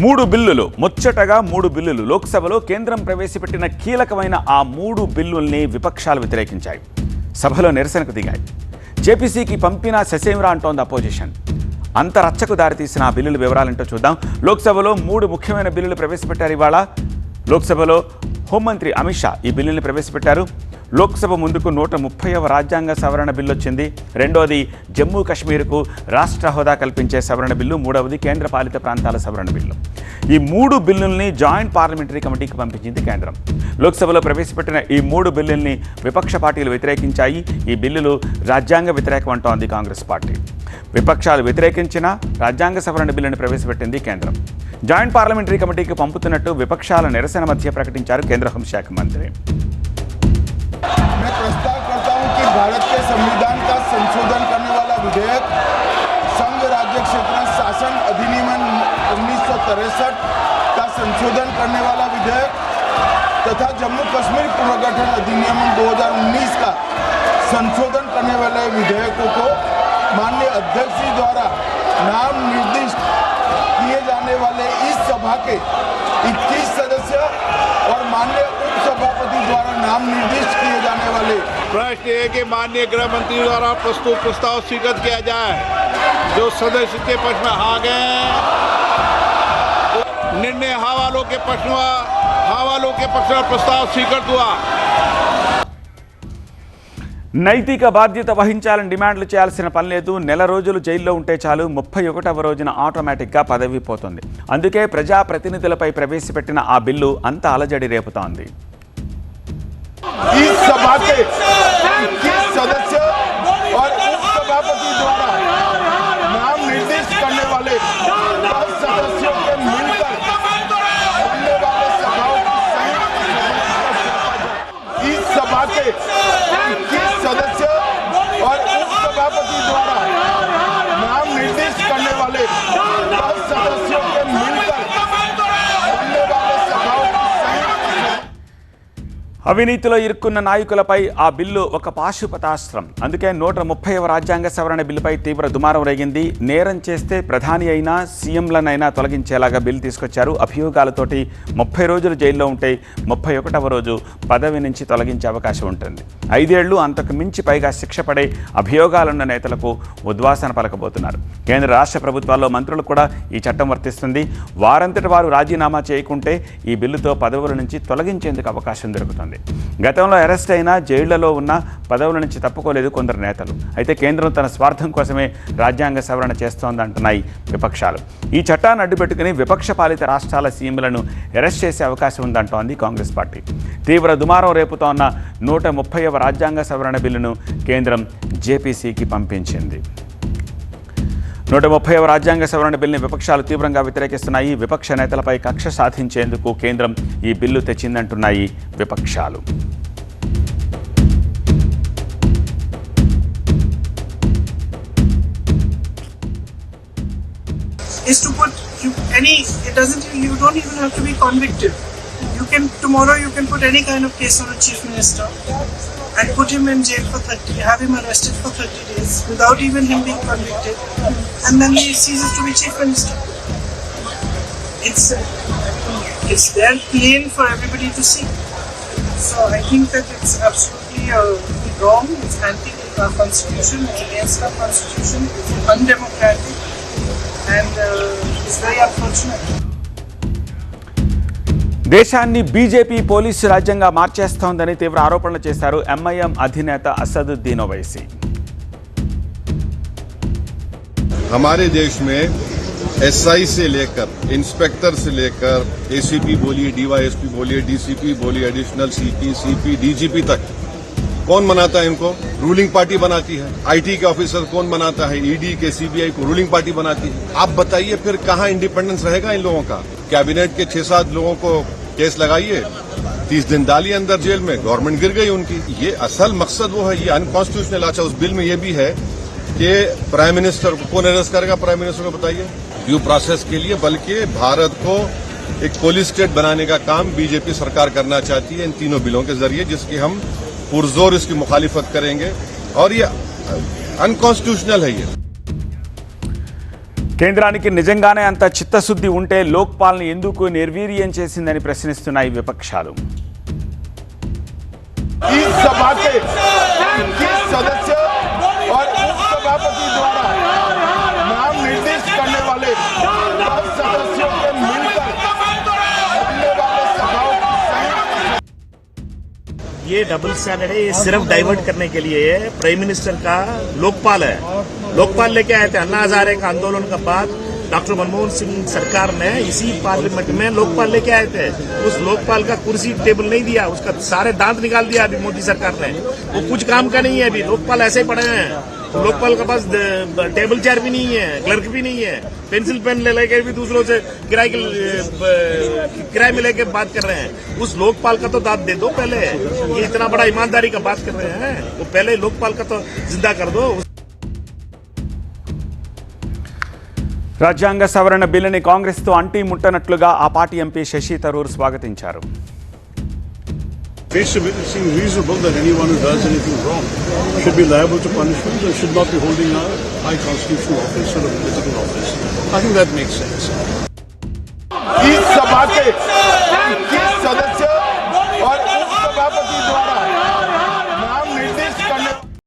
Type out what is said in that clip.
మూడు బిల్లులు ముచ్చటగా మూడు బిల్లులు లోక్సభలో కేంద్రం ప్రవేశపెట్టిన కీలకమైన ఆ మూడు బిల్లుల్ని విపక్షాలు వ్యతిరేకించాయి. సభలో నిరసనకు దిగాయి. జేపీసీకి పంపిన ససేమిరా అంటోంది అపోజిషన్. అంత రచ్చకు దారితీసిన ఆ బిల్లుల వివరాలంటో చూద్దాం. లోక్సభలో మూడు ముఖ్యమైన బిల్లులు ప్రవేశపెట్టారు. ఇవాళ లోక్సభలో హోంమంత్రి అమిత్ షా ఈ బిల్లుల్ని ప్రవేశపెట్టారు. లోక్సభ ముందుకు 130వ రాజ్యాంగ సవరణ బిల్లు వచ్చింది. రెండోది జమ్మూ కాశ్మీర్కు రాష్ట్ర హోదా కల్పించే సవరణ బిల్లు. మూడవది కేంద్రపాలిత ప్రాంతాల సవరణ బిల్లు. ఈ మూడు బిల్లుల్ని జాయింట్ పార్లమెంటరీ కమిటీకి పంపించింది కేంద్రం. లోక్సభలో ప్రవేశపెట్టిన ఈ మూడు బిల్లుల్ని విపక్ష పార్టీలు వ్యతిరేకించాయి. ఈ బిల్లులు రాజ్యాంగ వ్యతిరేకం అంటోంది కాంగ్రెస్ పార్టీ. విపక్షాలు వ్యతిరేకించిన రాజ్యాంగ సవరణ బిల్లుని ప్రవేశపెట్టింది కేంద్రం. జాయింట్ పార్లమెంటరీ కమిటీకి పంపుతున్నట్టు విపక్షాల నిరసన మధ్య ప్రకటించారు కేంద్ర హోంశాఖ మంత్రి. मैं प्रस्ताव करता हूं कि भारत के संविधान का संशोधन करने वाला विधेयक, संघ राज्य क्षेत्र शासन अधिनियम 1963 का संशोधन करने वाला विधेयक तथा जम्मू कश्मीर पुनर्गठन अधिनियम 2019 का संशोधन करने वाले विधेयकों को माननीय अध्यक्ष जी द्वारा नाम निर्दिष्ट किए जाने वाले इस सभा के 21 सदस्य और माननीय उपसभापति द्वारा नाम निर्दिष्ट किए जाने वाले प्रश्न है कि माननीय गृह मंत्री द्वारा प्रस्तुत प्रस्ताव स्वीकृत किया जाए। जो सदस्य के पक्ष में हाँ गए, निर्णय हाँ वालों के पक्ष में प्रस्ताव स्वीकृत हुआ। నైతిక బాధ్యత వహించాలని డిమాండ్లు చేయాల్సిన పని లేదు. నెల రోజులు జైల్లో ఉంటే చాలు, 31వ రోజున ఆటోమేటిక్గా పదవి పోతుంది. అందుకే ప్రజాప్రతినిధులపై ప్రవేశపెట్టిన ఆ బిల్లు అంత అలజడి రేపుతోంది. सदस्य और उपसभापति द्वारा नाम निर्दिष्ट करने वाले 10 सदस्यों के मिलकर बनने वाले सभाओं की संयुक्त। అవినీతిలో ఇరుక్కున్న నాయకులపై ఆ బిల్లు ఒక పాశుపతాస్త్రం. అందుకే 130వ రాజ్యాంగ సవరణ బిల్లుపై తీవ్ర దుమారం రేగింది. నేరం చేస్తే ప్రధాని అయినా సీఎంలనైనా తొలగించేలాగా బిల్లు తీసుకొచ్చారు. అభియోగాలతోటి 30 రోజులు జైల్లో ఉంటే 31వ రోజు పదవి నుంచి తొలగించే అవకాశం ఉంటుంది. 5 ఏళ్లు అంతకు మించి పైగా శిక్ష పడే అభియోగాలున్న నేతలకు ఉద్వాసన పలకబోతున్నారు. కేంద్ర రాష్ట్ర ప్రభుత్వాల్లో మంత్రులు కూడా ఈ చట్టం వర్తిస్తుంది. వారంతటి వారు రాజీనామా చేయకుంటే ఈ బిల్లుతో పదవుల నుంచి తొలగించేందుకు అవకాశం దొరుకుతుంది. గతంలో అరెస్ట్ అయినా జైళ్లలో ఉన్న పదవుల నుంచి తప్పుకోలేదు కొందరు నేతలు. అయితే కేంద్రం తన స్వార్థం కోసమే రాజ్యాంగ సవరణ చేస్తోందంటున్నాయి విపక్షాలు. ఈ చట్టాన్ని అడ్డుపెట్టుకుని విపక్ష పాలిత రాష్ట్రాల సీఎంలను అరెస్ట్ చేసే అవకాశం ఉందంటోంది కాంగ్రెస్ పార్టీ. తీవ్ర దుమారం రేపుతోన్న 130వ రాజ్యాంగ సవరణ బిల్లును కేంద్రం జేపీసీకి పంపించింది. 130వ రాజ్యాంగ సవరణ బిల్లుని విపక్షాలు తీవ్రంగా వ్యతిరేకిస్తున్నాయి. విపక్ష నేతలపై కక్ష సాధించేందుకు కేంద్రం ఈ బిల్లు తెచ్చిందంటున్నాయి విపక్షాలు. Is to put you don't even have to be convicted. Tomorrow you can put any kind of case on a chief minister and put him in jail for 30, have him arrested for 30 days without even him being convicted, and then he ceases to be chief minister. It's there plain for everybody to see. So I think that it's absolutely wrong. It's anti-constitution. It's against our constitution. It's undemocratic, and it's very unfortunate. దేశాన్ని BJP police రాజ్యంగా మార్చేస్తోందని తీవ్ర ఆరోపణలు చేశారు MIM అధినేత అసదుద్దీన్ ఓవైసీ. हमारे देश में SI से लेकर इंस्पेक्टर से लेकर एसीपी बोलिए, डीवाईएसपी बोलिए, डीसीपी बोलिए, एडिशनल सीपी, डीजीपी तक कौन बनाता है इनको? रूलिंग पार्टी बनाती है। आईटी के ऑफिसर कौन बनाता है? ईडी के सीबीआई को रूलिंग पार्टी बनाती है। आप बताइए फिर कहाँ इंडिपेंडेंस रहेगा इन लोगों का? कैबिनेट के 6-7 लोगों को केस लगाइए, 30 दिन डालिए अंदर जेल में, गवर्नमेंट गिर गई उनकी। ये असल मकसद वो है, ये अनकॉन्स्टिट्यूशनल। अच्छा, उस बिल में ये भी है कि प्राइम मिनिस्टर को कौन अरेस्ट करेगा? प्राइम मिनिस्टर को बताइए। ड्यू प्रोसेस के लिए बल्कि भारत को एक पुलिस स्टेट बनाने का काम बीजेपी सरकार करना चाहती है इन तीनों बिलों के जरिए, जिसकी हम पुरजोर इसकी मुखालिफत करेंगे और ये अनकॉन्स्टिट्यूशनल है। ये కేంద్రానికి నిజంగానే అంత చిత్తశుద్ధి ఉంటే లోక్పాల్ని ఎందుకు నిర్వీర్యం చేసిందని ప్రశ్నిస్తున్నాయి విపక్షాలు. इस सभा के 21 सदस्य और उपसभापति द्वारा नाम निर्दिष्ट करने वाले 10 सदस्यों के मिलकर बनने वाले सभाओं की संयुक्त ये डबल स्टैंडर्ड है, ये सिर्फ डाइवर्ट करने के लिए है. प्राइम मिनिस्टर का लोकपाल है, लोकपाल लेके आए थे. अन्ना हजारे का आंदोलन के बाद डॉक्टर मनमोहन सिंह सरकार ने इसी पार्लियामेंट में लोकपाल लेके आए थे. उस लोकपाल का कुर्सी टेबल नहीं दिया, उसका सारे दांत निकाल दिया अभी मोदी सरकार ने. वो कुछ काम का नहीं है. अभी लोकपाल ऐसे ही पड़े हैं. तो लोकपाल के पास टेबल चेयर भी नहीं है, क्लर्क भी नहीं है. पेंसिल पेन ले लेके भी दूसरों से किराए में लेके बात कर रहे हैं. उस लोकपाल का तो दाद दे दो पहले. ये इतना बड़ा ईमानदारी का बात कर रहे हैं, वो पहले लोकपाल का तो जिंदा कर दो. రాజ్యాంగ సవరణ బిల్లుని కాంగ్రెస్తో అంటీ ముట్టనట్లుగా ఆ పార్టీ ఎంపీ శశి థరూర్ స్వాగతించారు. It seems reasonable that anyone who does anything wrong should be liable to punishment and should not be holding a high constitutional office or a political office. I think that makes sense. इस सभा के